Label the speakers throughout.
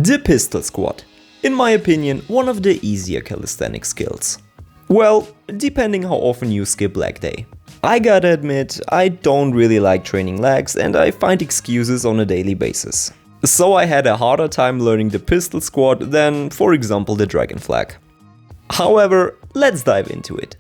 Speaker 1: The pistol squat. In my opinion, one of the easier calisthenic skills. Well, depending how often you skip leg day. I gotta admit, I don't really like training legs and I find excuses on a daily basis. So I had a harder time learning the pistol squat than, for example, the dragon flag. However, let's dive into it.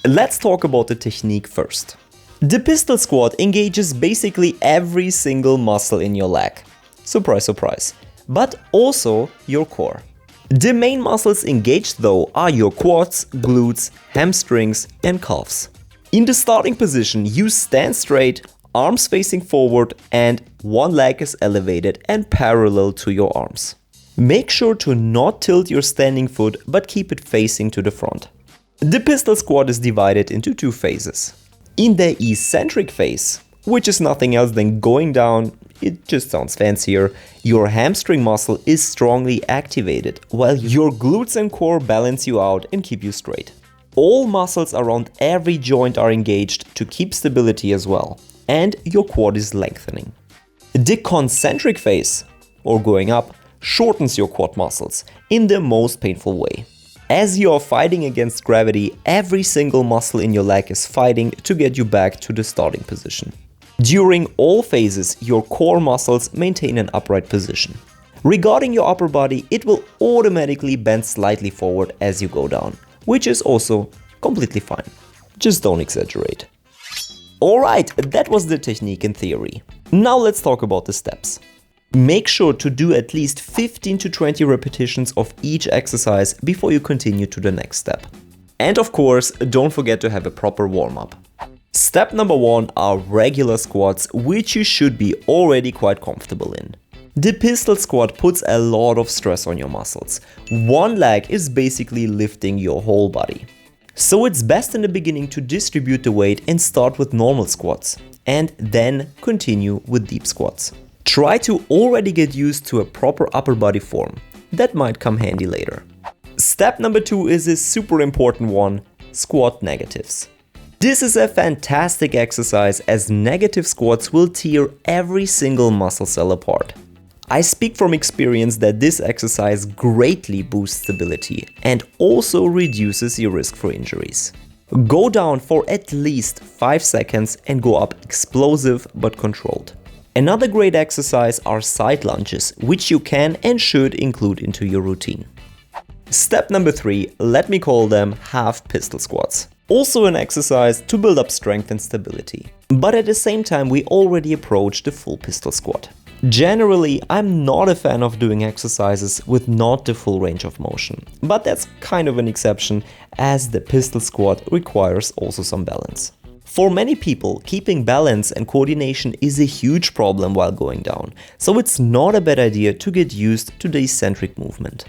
Speaker 1: Let's talk about the technique first. The pistol squat engages basically every single muscle in your leg. Surprise, surprise. But also your core. The main muscles engaged though are your quads, glutes, hamstrings and calves. In the starting position, you stand straight, arms facing forward and one leg is elevated and parallel to your arms. Make sure to not tilt your standing foot but keep it facing to the front. The pistol squat is divided into two phases. In the eccentric phase, which is nothing else than going down, it just sounds fancier, your hamstring muscle is strongly activated while your glutes and core balance you out and keep you straight. All muscles around every joint are engaged to keep stability as well, and your quad is lengthening. The concentric phase, or going up, shortens your quad muscles in the most painful way. As you are fighting against gravity, every single muscle in your leg is fighting to get you back to the starting position. During all phases, your core muscles maintain an upright position. Regarding your upper body, it will automatically bend slightly forward as you go down, which is also completely fine. Just don't exaggerate. Alright, that was the technique in theory. Now let's talk about the steps. Make sure to do at least 15 to 20 repetitions of each exercise before you continue to the next step. And of course, don't forget to have a proper warm-up. Step number 1 are regular squats, which you should be already quite comfortable in. The pistol squat puts a lot of stress on your muscles. One leg is basically lifting your whole body. So it's best in the beginning to distribute the weight and start with normal squats, and then continue with deep squats. Try to already get used to a proper upper body form. That might come handy later. Step number 2 is a super important one, squat negatives. This is a fantastic exercise as negative squats will tear every single muscle cell apart. I speak from experience that this exercise greatly boosts stability and also reduces your risk for injuries. Go down for at least 5 seconds and go up explosive but controlled. Another great exercise are side lunges, which you can and should include into your routine. Step number 3, let me call them half pistol squats. Also an exercise to build up strength and stability. But at the same time, we already approach the full pistol squat. Generally, I'm not a fan of doing exercises with not the full range of motion, but that's kind of an exception as the pistol squat requires also some balance. For many people, keeping balance and coordination is a huge problem while going down, so it's not a bad idea to get used to the eccentric movement.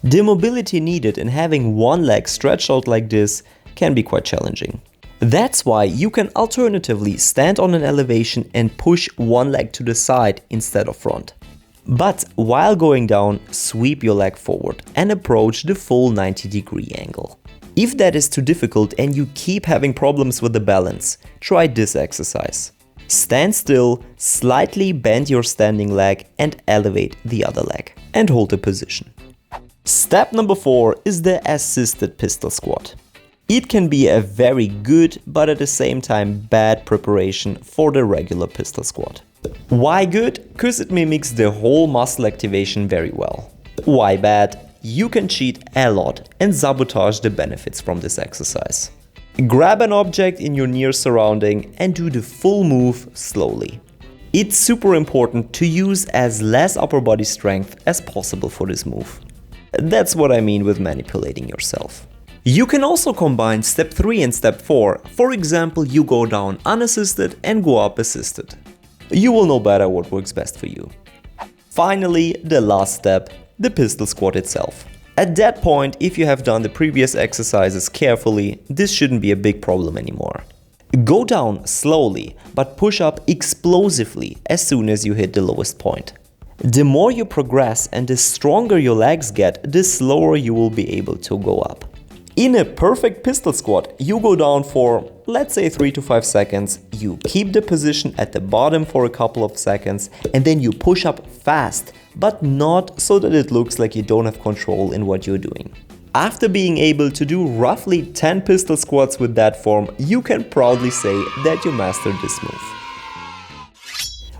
Speaker 1: The mobility needed in having one leg stretched out like this can be quite challenging. That's why you can alternatively stand on an elevation and push one leg to the side instead of front. But while going down, sweep your leg forward and approach the full 90-degree angle. If that is too difficult and you keep having problems with the balance, try this exercise. Stand still, slightly bend your standing leg and elevate the other leg and hold the position. Step number 4 is the assisted pistol squat. It can be a very good but at the same time bad preparation for the regular pistol squat. Why good? Because it mimics the whole muscle activation very well. Why bad? You can cheat a lot and sabotage the benefits from this exercise. Grab an object in your near surrounding and do the full move slowly. It's super important to use as less upper body strength as possible for this move. That's what I mean with manipulating yourself. You can also combine step 3 and step 4. For example, you go down unassisted and go up assisted. You will know better what works best for you. Finally, the last step, the pistol squat itself. At that point, if you have done the previous exercises carefully, this shouldn't be a big problem anymore. Go down slowly, but push up explosively as soon as you hit the lowest point. The more you progress and the stronger your legs get, the slower you will be able to go up. In a perfect pistol squat, you go down for, let's say 3 to 5 seconds, you keep the position at the bottom for a couple of seconds, and then you push up fast but not so that it looks like you don't have control in what you're doing. After being able to do roughly 10 pistol squats with that form, you can proudly say that you mastered this move.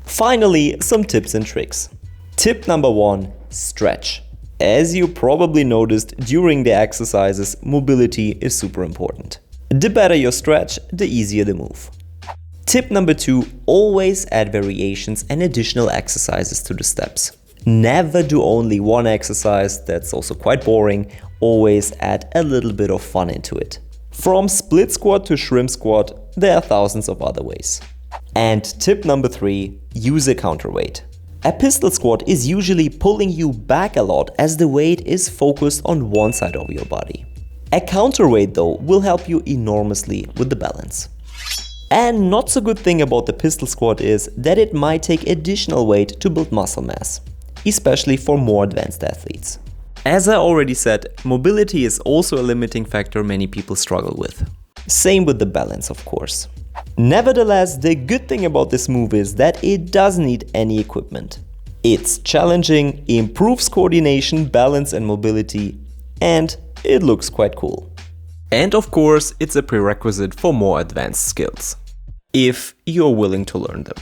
Speaker 1: Finally, some tips and tricks. Tip number 1: stretch. As you probably noticed during the exercises, mobility is super important. The better your stretch, the easier the move. Tip number 2: always add variations and additional exercises to the steps. Never do only one exercise, that's also quite boring. Always add a little bit of fun into it. From split squat to shrimp squat, there are thousands of other ways. And tip number 3: use a counterweight. A pistol squat is usually pulling you back a lot as the weight is focused on one side of your body. A counterweight though will help you enormously with the balance. And not so good thing about the pistol squat is that it might take additional weight to build muscle mass, especially for more advanced athletes. As I already said, mobility is also a limiting factor many people struggle with. Same with the balance, of course. Nevertheless, the good thing about this move is that it doesn't need any equipment. It's challenging, improves coordination, balance and mobility, and it looks quite cool. And of course, it's a prerequisite for more advanced skills, if you're willing to learn them.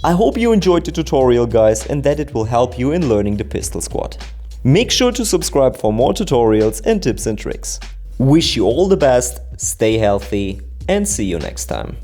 Speaker 1: I hope you enjoyed the tutorial, guys, and that it will help you in learning the pistol squat. Make sure to subscribe for more tutorials and tips and tricks. Wish you all the best, stay healthy, and see you next time.